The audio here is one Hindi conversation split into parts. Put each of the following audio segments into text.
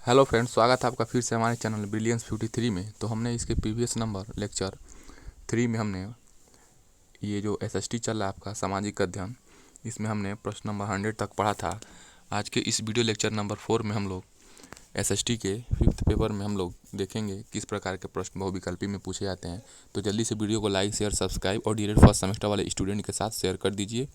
हेलो फ्रेंड्स, स्वागत है आपका फिर से हमारे चैनल ब्रिलियंस 53 में। तो हमने इसके प्रीवियस नंबर लेक्चर 3 में हमने ये जो एसएसटी चल रहा है आपका सामाजिक अध्ययन, इसमें हमने प्रश्न नंबर 100 तक पढ़ा था। आज के इस वीडियो लेक्चर नंबर 4 में हम लोग एसएसटी के 5th पेपर में हम लोग देखेंगे किस प्रकार के प्रश्न बहुविकल्पी में पूछे जाते हैं। तो जल्दी से वीडियो को लाइक, शेयर, सब्सक्राइब और डीएलएड फर्स्ट सेमेस्टर वाले स्टूडेंट के साथ शेयर कर दीजिए।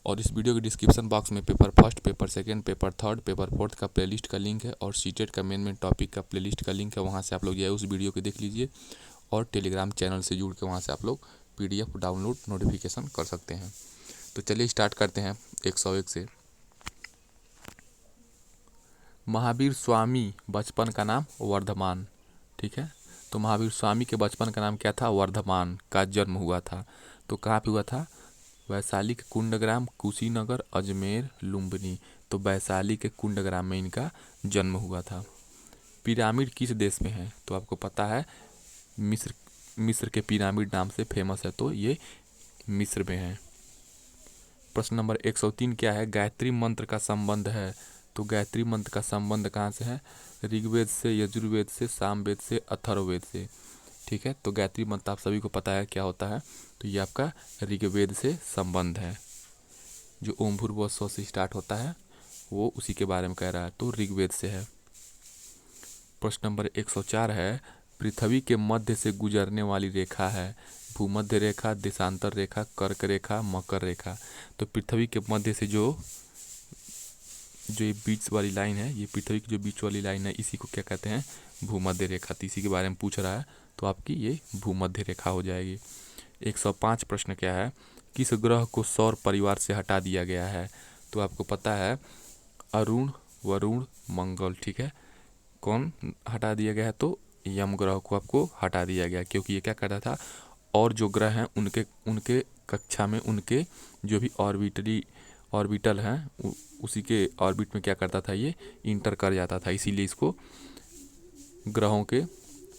और इस वीडियो के डिस्क्रिप्शन बॉक्स में paper first, paper second, paper third, paper fourth का प्लेलिस्ट का लिंक है और सीटेट का मेन टॉपिक का प्लेलिस्ट का लिंक है। वहाँ से आप लोग जो है उस वीडियो को देख लीजिए और टेलीग्राम चैनल से जुड़ के वहाँ से आप लोग पीडीएफ डाउनलोड नोटिफिकेशन कर सकते हैं। तो चलिए स्टार्ट करते हैं 101 से। महावीर स्वामी बचपन का नाम वर्धमान। ठीक है, तो महावीर स्वामी के बचपन का नाम क्या था? वर्धमान। का जन्म हुआ था तो कहाँ पे हुआ था? वैशाली के कुंडग्राम, कुशीनगर, अजमेर, लुम्बिनी। तो वैशाली के कुंडग्राम में इनका जन्म हुआ था। पिरामिड किस देश में है? तो आपको पता है मिस्र के पिरामिड नाम से फेमस है, तो ये मिस्र में है। प्रश्न नंबर 103 क्या है? गायत्री मंत्र का संबंध है। तो गायत्री मंत्र का संबंध कहाँ से है? ऋग्वेद से, यजुर्वेद से, सामवेद से, अथर्ववेद से। ठीक है, तो गायत्री मंत्र आप सभी को पता है क्या होता है। तो ये आपका ऋग्वेद से संबंध है। जो ओम भूर्भुवः स्वः से स्टार्ट होता है वो उसी के बारे में कह रहा है, तो ऋग्वेद से है। प्रश्न नंबर 104 है, पृथ्वी के मध्य से गुजरने वाली रेखा है। भूमध्य रेखा, देशांतर रेखा, कर्क रेखा, मकर रेखा। तो पृथ्वी के मध्य से जो ये बीच वाली लाइन है, ये पृथ्वी की जो बीच वाली लाइन है, इसी को क्या कहते हैं? भूमध्य रेखा। तो इसी के बारे में पूछ रहा है, तो आपकी ये भूमध्य रेखा हो जाएगी। 105 प्रश्न क्या है? किस ग्रह को सौर परिवार से हटा दिया गया है? तो आपको पता है अरुण, वरुण, मंगल। ठीक है, कौन हटा दिया गया है? तो यम ग्रह को आपको हटा दिया गया, क्योंकि ये क्या करता था, और जो ग्रह हैं उनके उनके कक्षा में उनके जो भी ऑर्बिटल हैं उसी के ऑर्बिट में क्या करता था, ये इंटर कर जाता था। इसीलिए इसको ग्रहों के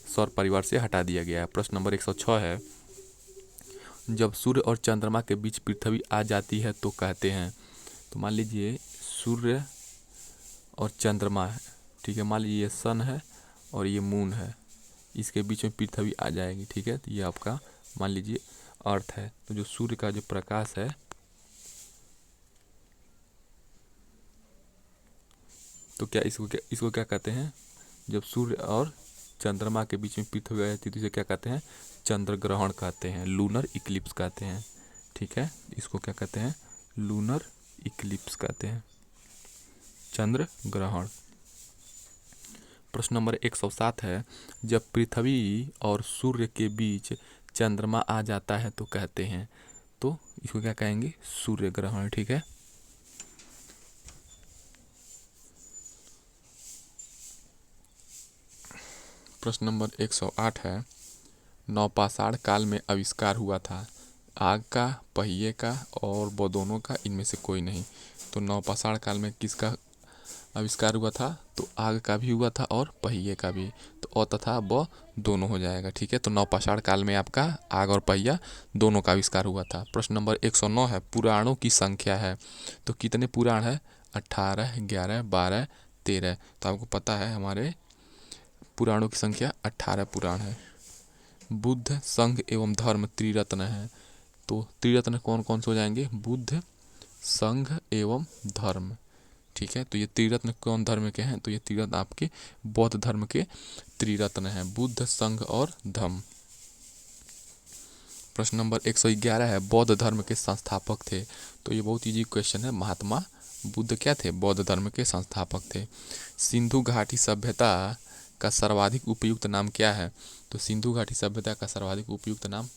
सौर परिवार से हटा दिया गया है। प्रश्न नंबर 106 है, जब सूर्य और चंद्रमा के बीच पृथ्वी आ जाती है तो कहते हैं। तो मान लीजिए सूर्य और चंद्रमा है, ठीक है, मान लीजिए ये सन है और ये मून है, इसके बीच में पृथ्वी आ जाएगी। ठीक है, तो ये आपका मान लीजिए अर्थ है। तो जो सूर्य का जो प्रकाश है, तो क्या इसको क्या कहते हैं? जब सूर्य और चंद्रमा के बीच में पृथ्वी आ जाती है तो इसे क्या कहते हैं? चंद्र ग्रहण कहते हैं, लूनर इक्लिप्स कहते हैं। ठीक है, इसको क्या कहते हैं? लूनर इक्लिप्स कहते हैं, चंद्र ग्रहण। प्रश्न नंबर 107 है, जब पृथ्वी और सूर्य के बीच चंद्रमा आ जाता है तो कहते हैं। तो इसको क्या कहेंगे? सूर्य ग्रहण। ठीक है, प्रश्न नंबर 108 है, नवपाषाण काल में आविष्कार हुआ था आग का, पहिए का और वो दोनों का, इनमें से कोई नहीं। तो नवपाषाण काल में किसका आविष्कार हुआ था? तो आग का भी हुआ था और पहिए का भी। तो अ तथा ब दोनों हो जाएगा। ठीक है, तो नवपाषाण काल में आपका आग और पहिया दोनों का आविष्कार हुआ था। प्रश्न नंबर 109 है, पुराणों की संख्या है। तो कितने पुराण है? 18, 11, 12, 13। तो आपको पता है हमारे पुराणों की संख्या 18 पुराण है। बुद्ध, संघ एवं धर्म त्रिरत्न है। तो त्रिरत्न कौन कौन से हो जाएंगे? बुद्ध, संघ एवं धर्म। ठीक है, तो ये त्रिरत्न कौन धर्म के हैं? तो ये त्रिरत्न आपके बौद्ध धर्म के त्रिरत्न हैं, बुद्ध, संघ और धम्म। प्रश्न नंबर 111 है, बौद्ध धर्म के संस्थापक थे। तो ये बहुत इजी क्वेश्चन है। महात्मा बुद्ध क्या थे? बौद्ध धर्म के संस्थापक थे। सिंधु घाटी सभ्यता का सर्वाधिक उपयुक्त नाम क्या है? तो सिंधु घाटी सभ्यता का सर्वाधिक उपयुक्त नाम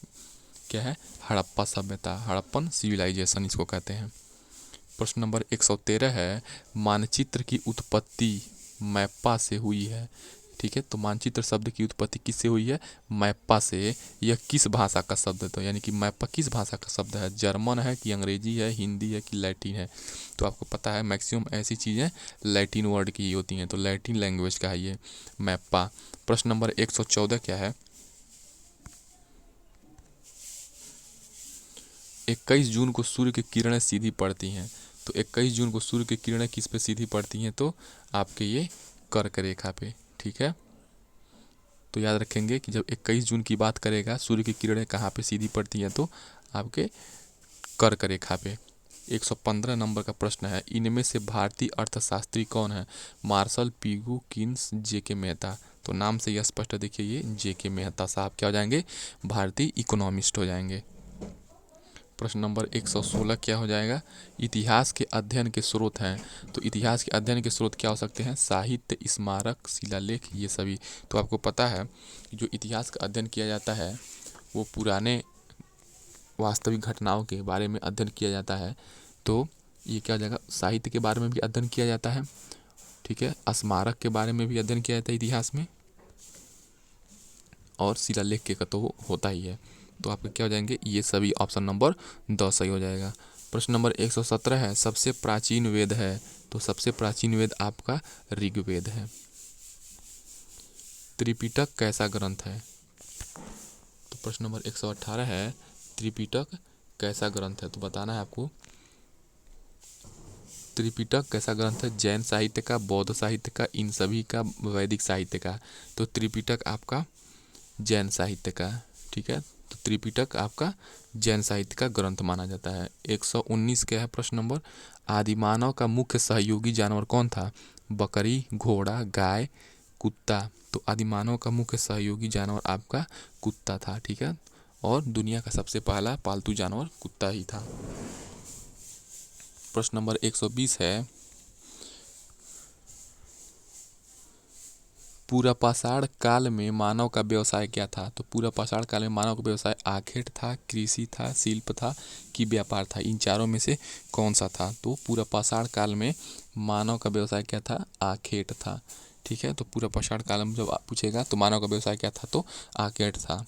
क्या है? हड़प्पा सभ्यता, हड़प्पन सिविलाइजेशन इसको कहते हैं। प्रश्न नंबर 113 है, मानचित्र की उत्पत्ति मैप्पा से हुई है। ठीक है, तो मानचित्र शब्द की उत्पत्ति किससे हुई है? मैप्पा से। यह किस भाषा का शब्द है? तो यानी कि मैप्पा किस भाषा का शब्द है? जर्मन है कि अंग्रेजी है, हिंदी है कि लैटिन है? तो आपको पता है मैक्सिमम ऐसी चीज़ें लैटिन वर्ड की ही होती हैं, तो लैटिन लैंग्वेज का है ये मैप्पा। प्रश्न नंबर 114 क्या है? 21 जून को सूर्य की किरणें सीधी पड़ती हैं। तो 21 जून को सूर्य की किरणें किस पे सीधी पड़ती हैं? तो आपके ये कर्क रेखा पे। ठीक है, तो याद रखेंगे कि जब 21 जून की बात करेगा सूर्य की किरणें कहाँ पे सीधी पड़ती हैं, तो आपके कर्क रेखा पे। 115 नंबर का प्रश्न है, इनमें से भारतीय अर्थशास्त्री कौन है? मार्शल, पीगू, किन्स, जेके मेहता। तो नाम से यह स्पष्ट है, देखिए ये जेके मेहता साहब क्या हो जाएंगे? भारतीय इकोनॉमिस्ट हो जाएंगे। प्रश्न नंबर 116 क्या हो जाएगा? इतिहास के अध्ययन के स्रोत हैं। तो इतिहास के अध्ययन के स्रोत क्या हो सकते हैं? साहित्य, स्मारक, शिलालेख, ये सभी। तो आपको पता है कि जो इतिहास का अध्ययन किया जाता है वो पुराने वास्तविक घटनाओं के बारे में अध्ययन किया जाता है। तो ये क्या हो जाएगा? साहित्य के बारे में भी अध्ययन किया जाता है, ठीक है, स्मारक के बारे में भी अध्ययन किया जाता है इतिहास में, और शिलालेख के का तो होता ही है। तो आपके क्या हो जाएंगे? ये सभी ऑप्शन नंबर 10 सही हो जाएगा। प्रश्न नंबर 117 है, सबसे प्राचीन वेद है। तो सबसे प्राचीन वेद आपका ऋग्वेद है। त्रिपिटक कैसा ग्रंथ है? तो प्रश्न नंबर 118 है, त्रिपिटक कैसा ग्रंथ है? तो बताना है आपको त्रिपिटक कैसा ग्रंथ है? जैन साहित्य का, बौद्ध साहित्य का, इन सभी का, वैदिक साहित्य का। तो त्रिपिटक आपका जैन साहित्य का। ठीक है, तो त्रिपिटक आपका जैन साहित्य का ग्रंथ माना जाता है। 119 क्या है प्रश्न नंबर? आदिमानव का मुख्य सहयोगी जानवर कौन था? बकरी, घोड़ा, गाय, कुत्ता। तो आदिमानव का मुख्य सहयोगी जानवर आपका कुत्ता था। ठीक है, और दुनिया का सबसे पहला पालतू जानवर कुत्ता ही था। प्रश्न नंबर 120 है, पूरा पाषाण काल में मानव का व्यवसाय क्या था? तो पूरा पाषाण काल में मानव का व्यवसाय आखेट था, कृषि था, शिल्प था कि व्यापार था? इन चारों में से कौन सा था? तो पूरा पाषाण काल में मानव का व्यवसाय क्या था? आखेट था। ठीक है, तो पूरा पाषाण काल में जब पूछेगा तो मानव का व्यवसाय क्या था? तो आखेट था।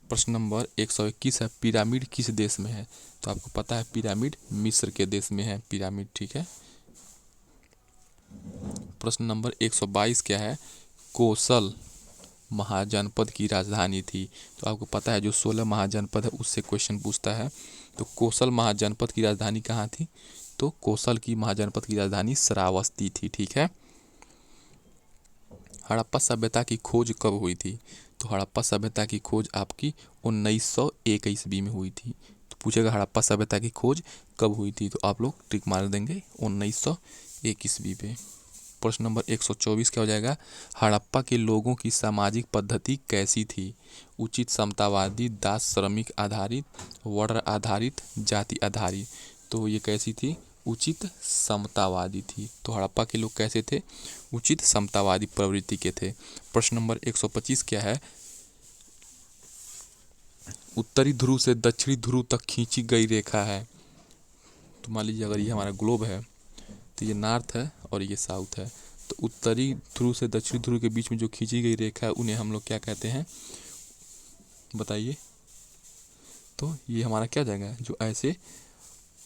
प्रश्न नंबर 121 है, पिरामिड किस देश में है? तो आपको पता है पिरामिड मिस्र के देश में है पिरामिड। ठीक है, प्रश्न नंबर 122 क्या है? कोसल महाजनपद की राजधानी थी। तो आपको पता है जो 16 महाजनपद है उससे क्वेश्चन पूछता है। तो कोसल महाजनपद की राजधानी कहाँ थी? तो कोसल की महाजनपद की राजधानी श्रावस्ती थी। ठीक है, हड़प्पा सभ्यता की खोज कब हुई थी? तो हड़प्पा सभ्यता की खोज आपकी 1901 ईस्वी में हुई थी। तो पूछेगा हड़प्पा सभ्यता की खोज कब हुई थी? तो आप लोग टिक मार देंगे 1901 ईस्वी पे। प्रश्न नंबर 124 क्या हो जाएगा? हड़प्पा के लोगों की सामाजिक पद्धति कैसी थी? उचित, समतावादी, दास श्रमिक आधारित, वर्ण आधारित, जाति आधारित। तो ये कैसी थी? उचित समतावादी थी। तो हड़प्पा के लोग कैसे थे? उचित समतावादी प्रवृत्ति के थे। प्रश्न नंबर 125 क्या है? उत्तरी ध्रुव से दक्षिणी ध्रुव तक खींची गई रेखा है। तो मान लीजिए अगर ये हमारा ग्लोब है तो ये नॉर्थ है और ये साउथ है। तो उत्तरी ध्रुव से दक्षिणी ध्रुव के बीच में जो खींची गई रेखा है उन्हें हम लोग क्या कहते हैं? बताइए। तो ये हमारा क्या जाएगा? जो ऐसे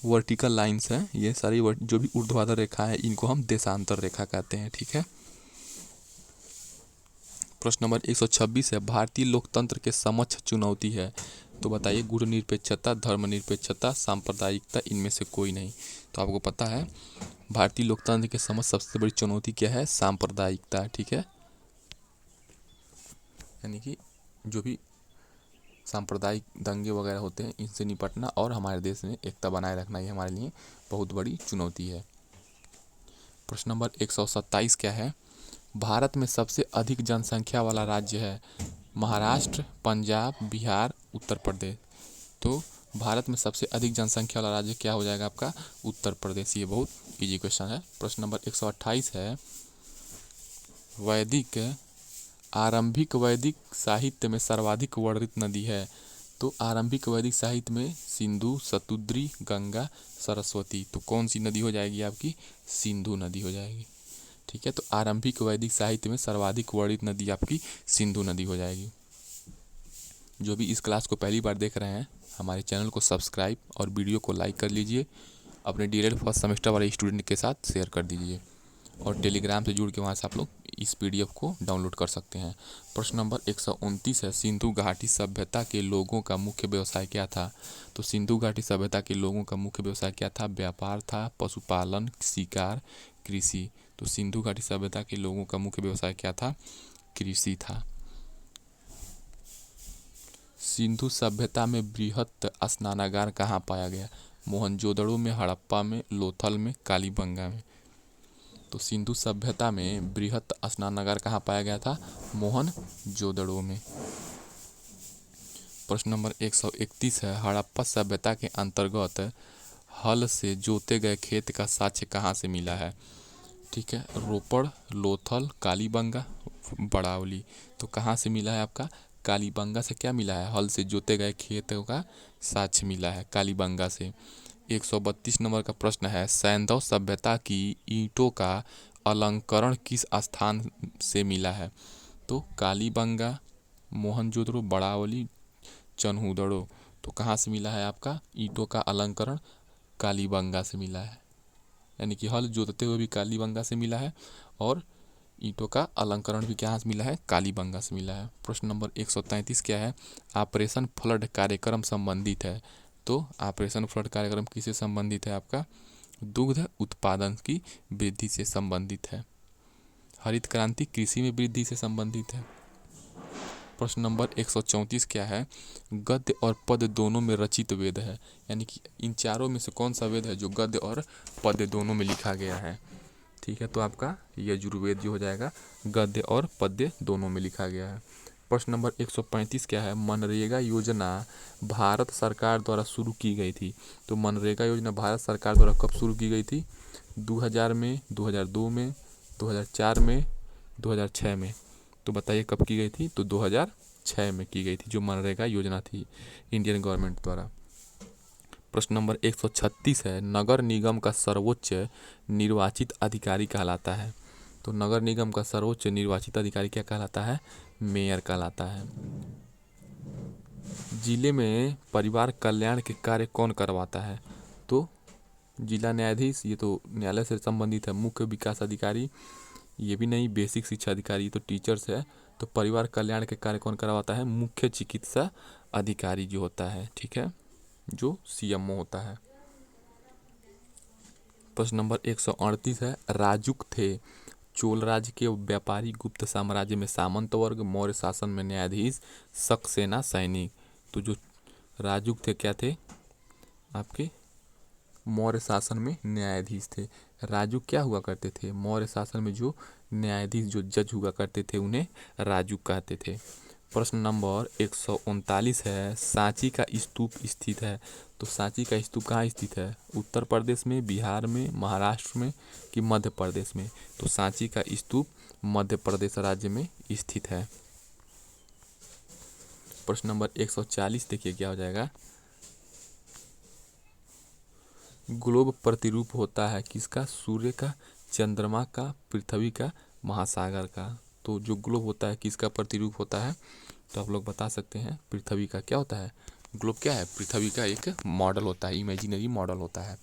वर्टिकल लाइंस हैं, ये सारी जो भी ऊर्ध्वाधर रेखा है इनको हम देशांतर रेखा कहते हैं। ठीक है, प्रश्न नंबर 126 है, भारतीय लोकतंत्र के समक्ष चुनौती है। तो बताइए, गुणनिरपेक्षता, धर्मनिरपेक्षता, सांप्रदायिकता, इनमें से कोई नहीं। तो आपको पता है भारतीय लोकतंत्र के समक्ष सबसे बड़ी चुनौती क्या है? सांप्रदायिकता। ठीक है, यानी कि जो भी सांप्रदायिक दंगे वगैरह होते हैं इनसे निपटना और हमारे देश में एकता बनाए रखना, ये हमारे लिए बहुत बड़ी चुनौती है। प्रश्न नंबर 127 क्या है? भारत में सबसे अधिक जनसंख्या वाला राज्य है? महाराष्ट्र, पंजाब, बिहार, उत्तर प्रदेश। तो भारत में सबसे अधिक जनसंख्या वाला राज्य क्या हो जाएगा आपका? उत्तर प्रदेश। ये बहुत इजी क्वेश्चन है। प्रश्न नंबर 128 है, वैदिक आरंभिक वैदिक साहित्य में सर्वाधिक वर्णित नदी है? तो आरंभिक वैदिक साहित्य में सिंधु, सतुद्री, गंगा, सरस्वती। तो कौन सी नदी हो जाएगी आपकी? सिंधु नदी हो जाएगी। ठीक है, तो आरंभिक वैदिक साहित्य में सर्वाधिक वर्णित नदी आपकी सिंधु नदी हो जाएगी। जो भी इस क्लास को पहली बार देख रहे हैं हमारे चैनल को सब्सक्राइब और वीडियो को लाइक कर लीजिए। अपने डीएलएड फर्स्ट सेमेस्टर वाले स्टूडेंट के साथ शेयर कर दीजिए और टेलीग्राम से जुड़ के वहाँ से आप लोग इस पीडीएफ को डाउनलोड कर सकते हैं। प्रश्न नंबर 129 है, सिंधु घाटी सभ्यता के लोगों का मुख्य व्यवसाय क्या था? तो सिंधु घाटी सभ्यता के लोगों का मुख्य व्यवसाय क्या था? व्यापार था, पशुपालन, शिकार, कृषि। तो सिंधु घाटी सभ्यता के लोगों का मुख्य व्यवसाय क्या था? कृषि था। सिंधु सभ्यता में बृहत स्नानागार कहाँ पाया गया? मोहनजोदड़ो में, हड़प्पा में, लोथल में, कालीबंगा में। तो सिंधु सभ्यता में बृहत स्नानागार कहाँ पाया गया था? मोहनजोदड़ो में। प्रश्न नंबर 131 है, हड़प्पा सभ्यता के अंतर्गत हल से जोते गए खेत का साक्ष्य कहाँ से मिला है? ठीक है, रोपड़, लोथल, कालीबंगा, बड़ावली। तो कहाँ से मिला है आपका? कालीबंगा से क्या मिला है? हल से जोते गए खेतों का साक्ष्य मिला है कालीबंगा से। 132 नंबर का प्रश्न है, सैंधव सभ्यता की ईंटों का अलंकरण किस स्थान से मिला है? तो कालीबंगा, मोहनजोदड़ो, बड़ावली, चनहुदड़ो। तो कहाँ से मिला है आपका ईंटों का अलंकरण? कालीबंगा से मिला है, यानी कि हल जोतते हुए भी कालीबंगा से मिला है और ईंटों का अलंकरण भी कहाँ से मिला है? कालीबंगा से मिला है। प्रश्न नंबर 133 क्या है? ऑपरेशन फ्लड कार्यक्रम संबंधित है। तो ऑपरेशन फ्लड कार्यक्रम किससे संबंधित है आपका? दुग्ध उत्पादन की वृद्धि से संबंधित है। हरित क्रांति कृषि में वृद्धि से संबंधित है। प्रश्न नंबर 134 क्या है? गद्य और पद्य दोनों में रचित वेद है, यानी कि इन चारों में से कौन सा वेद है जो गद्य और पद्य दोनों में लिखा गया है? ठीक है, तो आपका यजुर्वेद जो हो जाएगा, गद्य और पद्य दोनों में लिखा गया है। प्रश्न नंबर 135 क्या है? मनरेगा योजना भारत सरकार द्वारा शुरू की गई थी। तो मनरेगा योजना भारत सरकार द्वारा कब शुरू की गई थी? 2000 में, 2002 में, 2004 में, 2006 में। तो बताइए कब की गई थी? तो 2006 में की गई थी जो मनरेगा योजना थी इंडियन गवर्नमेंट द्वारा। प्रश्न नंबर 136 है, नगर निगम का सर्वोच्च निर्वाचित अधिकारी कहलाता है। तो नगर निगम का सर्वोच्च निर्वाचित अधिकारी क्या कहलाता है? मेयर कहलाता है। जिले में परिवार कल्याण के कार्य कौन करवाता है? तो जिला न्यायाधीश, ये तो न्यायालय से संबंधित है। मुख्य विकास अधिकारी, ये भी नहीं। बेसिक शिक्षा अधिकारी, ये तो टीचर्स है। तो परिवार कल्याण के कार्य कौन करवाता है? मुख्य चिकित्सा अधिकारी जो होता है, ठीक है, जो सीएमओ होता है। प्रश्न नंबर 138 है, राजुक थे चोल राज्य के व्यापारी, गुप्त साम्राज्य में सामंत वर्ग, मौर्य शासन में न्यायाधीश, शक सेना सैनिक। तो जो राजुक थे क्या थे आपके? मौर्य शासन में न्यायाधीश थे। राजुक क्या हुआ करते थे? मौर्य शासन में जो न्यायाधीश, जो जज हुआ करते थे, उन्हें राजुक कहते थे। प्रश्न नंबर 139 है, सांची का स्तूप स्थित है। तो सांची का स्तूप कहाँ स्थित है? उत्तर प्रदेश में, बिहार में, महाराष्ट्र में कि मध्य प्रदेश में? तो सांची का स्तूप मध्य प्रदेश राज्य में स्थित है। प्रश्न नंबर 140 देखिए क्या हो जाएगा? ग्लोब प्रतिरूप होता है किसका? सूर्य का, चंद्रमा का, पृथ्वी का, महासागर का। तो जो ग्लोब होता है किसका प्रतिरूप होता है? तो आप लोग बता सकते हैं पृथ्वी का। क्या होता है? ग्लोब क्या है? पृथ्वी का एक मॉडल होता है, इमेजिनरी मॉडल होता है।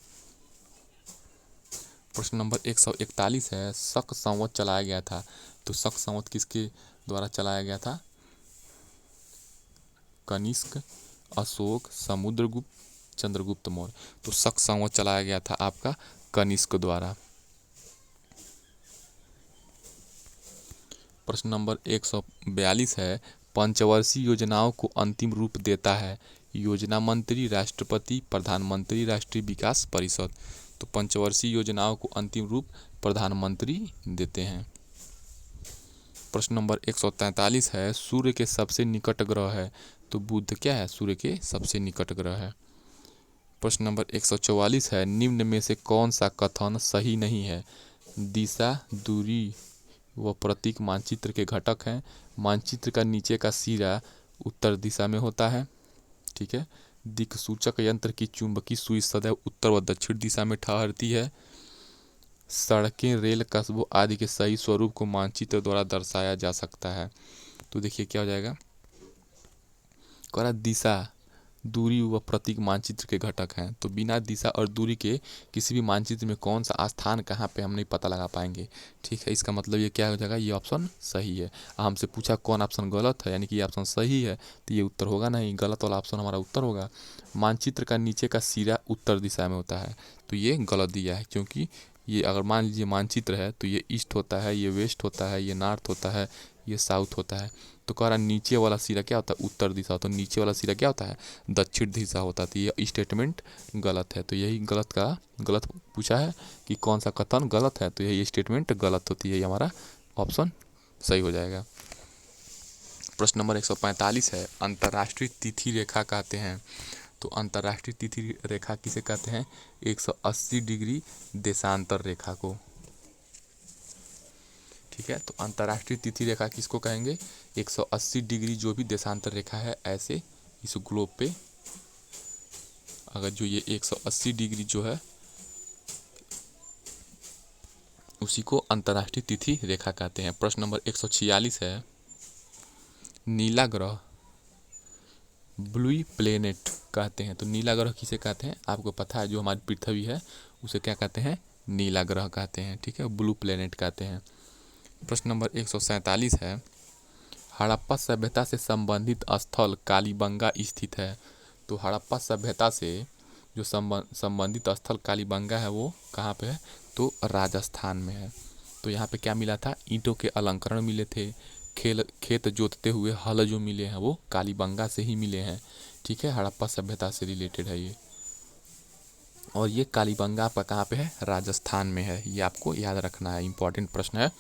प्रश्न नंबर 141 है, शक संवत चलाया गया था। तो शक संवत किसके द्वारा चलाया गया था? कनिष्क, अशोक, समुद्रगुप्त, चंद्रगुप्त मौर्य। तो शक संवत चलाया गया था आपका कनिष्क द्वारा। प्रश्न नंबर 142 है, पंचवर्षीय योजनाओं को अंतिम रूप देता है योजना मंत्री, राष्ट्रपति, प्रधानमंत्री, राष्ट्रीय विकास परिषद। तो पंचवर्षीय योजनाओं को अंतिम रूप प्रधानमंत्री देते हैं। प्रश्न नंबर 143 है, सूर्य के सबसे निकट ग्रह है। तो बुध क्या है? सूर्य के सबसे निकट ग्रह है। प्रश्न नंबर 144 है, निम्न में से कौन सा कथन सही नहीं है? दिशा, दूरी व प्रतीक मानचित्र के घटक हैं। मानचित्र का नीचे का सिरा उत्तर दिशा में होता है, ठीक है। दिक्सूचक यंत्र की चुंबकीय सुई सदैव उत्तर व दक्षिण दिशा में ठहरती है। सड़कें, रेल, कस्बों आदि के सही स्वरूप को मानचित्र द्वारा दर्शाया जा सकता है। तो देखिए क्या हो जाएगा? कह दिशा, दूरी व प्रतीक मानचित्र के घटक हैं। तो बिना दिशा और दूरी के किसी भी मानचित्र में कौन सा स्थान कहाँ पे हम नहीं पता लगा पाएंगे, ठीक है। इसका मतलब ये क्या हो जाएगा? ये ऑप्शन सही है। हमसे पूछा कौन ऑप्शन गलत है, यानी कि ये ऑप्शन सही है, तो ये उत्तर होगा नहीं, गलत वाला ऑप्शन हमारा उत्तर होगा। मानचित्र का नीचे का सिरा उत्तर दिशा में होता है, तो ये गलत दिया है, क्योंकि ये अगर मान लीजिए मानचित्र है तो ये ईस्ट होता है, ये वेस्ट होता है, ये नॉर्थ होता है, ये साउथ होता है। तो कह रहा नीचे वाला सिरा क्या होता है, उत्तर दिशा होता है, नीचे वाला सिरा क्या होता है, दक्षिण दिशा होता है। तो ये स्टेटमेंट गलत है। तो यही गलत पूछा है कि कौन सा कथन गलत है, तो यही स्टेटमेंट गलत होती है। ये हमारा ऑप्शन सही हो जाएगा। प्रश्न नंबर 145 है, अंतर्राष्ट्रीय तिथि रेखा कहते हैं। तो अंतर्राष्ट्रीय तिथि रेखा किसे कहते हैं, 180 डिग्री देशांतर रेखा को। ठीक है, तो अंतर्राष्ट्रीय तिथि रेखा किसको कहेंगे, 180 डिग्री जो भी देशांतर रेखा है ऐसे इस ग्लोब पे, अगर जो ये 180 डिग्री जो है उसी को अंतर्राष्ट्रीय तिथि रेखा कहते हैं। प्रश्न नंबर 146 है, नीला ग्रह ब्लू प्लेनेट कहते हैं। तो नीला ग्रह किसे कहते हैं, आपको पता है, जो हमारी पृथ्वी है उसे क्या कहते हैं, नीला ग्रह कहते हैं। ठीक है, ब्लू प्लेनेट कहते हैं। प्रश्न नंबर 147 है, हड़प्पा सभ्यता से संबंधित स्थल कालीबंगा स्थित है। तो हड़प्पा सभ्यता से जो संबंधित स्थल कालीबंगा है वो कहाँ पे है, तो राजस्थान में है। तो यहाँ पे क्या मिला था, ईंटों के अलंकरण मिले थे, खेत जोतते हुए हल जो मिले हैं वो कालीबंगा से ही मिले हैं। ठीक है, हड़प्पा सभ्यता से रिलेटेड है ये, और ये कालीबंगा आपका कहाँ पे है, राजस्थान में है। ये आपको याद रखना है, इंपॉर्टेंट प्रश्न है।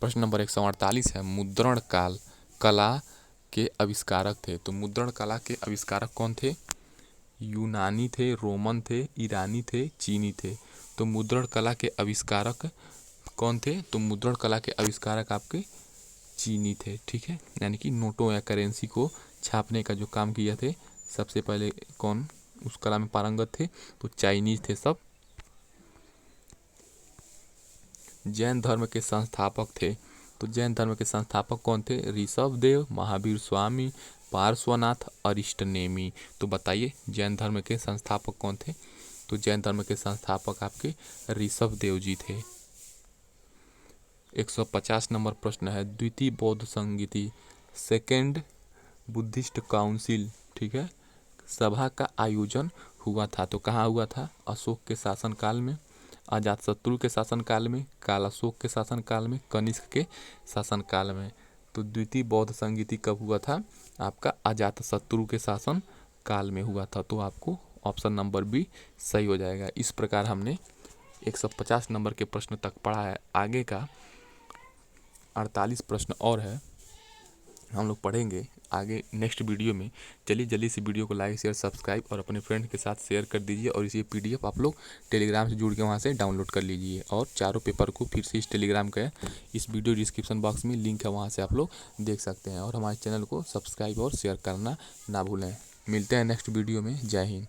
प्रश्न नंबर 148 है, मुद्रण कला के आविष्कारक थे। तो मुद्रण कला के आविष्कारक कौन थे, यूनानी थे, रोमन थे, ईरानी थे, चीनी थे। तो मुद्रण कला के आविष्कारक कौन थे, तो मुद्रण कला के आविष्कारक आपके चीनी थे। ठीक है, यानी कि नोटों या करेंसी को छापने का जो काम किया थे सबसे पहले कौन उस कला में पारंगत थे, तो चाइनीज थे सब। जैन धर्म के संस्थापक थे। तो जैन धर्म के संस्थापक कौन थे, ऋषभदेव, महावीर स्वामी, पार्श्वनाथ, अरिष्टनेमी। तो बताइए जैन धर्म के संस्थापक कौन थे, तो जैन धर्म के संस्थापक आपके ऋषभदेव जी थे। 150 नंबर प्रश्न है, द्वितीय बौद्ध संगीति सेकेंड बुद्धिस्ट काउंसिल, ठीक है, सभा का आयोजन हुआ था। तो कहाँ हुआ था, अशोक के शासनकाल में, अजातशत्रु के शासनकाल में, कालाशोक के शासनकाल में, कनिष्क के शासनकाल में। तो द्वितीय बौद्ध संगीति कब हुआ था, आपका अजातशत्रु के शासन काल में हुआ था। तो आपको ऑप्शन नंबर बी सही हो जाएगा। इस प्रकार हमने 150 नंबर के प्रश्न तक पढ़ा है। आगे का 48 प्रश्न और है, हम लोग पढ़ेंगे आगे नेक्स्ट वीडियो में। चलिए जल्दी से वीडियो को लाइक शेयर सब्सक्राइब और अपने फ्रेंड के साथ शेयर कर दीजिए, और इसी PDF आप लोग टेलीग्राम से जुड़ के वहाँ से डाउनलोड कर लीजिए। और चारों पेपर को फिर से इस टेलीग्राम का इस वीडियो डिस्क्रिप्शन बॉक्स में लिंक है, वहाँ से आप लोग देख सकते हैं। और हमारे चैनल को सब्सक्राइब और शेयर करना ना भूलें। मिलते हैं नेक्स्ट वीडियो में। जय हिंद।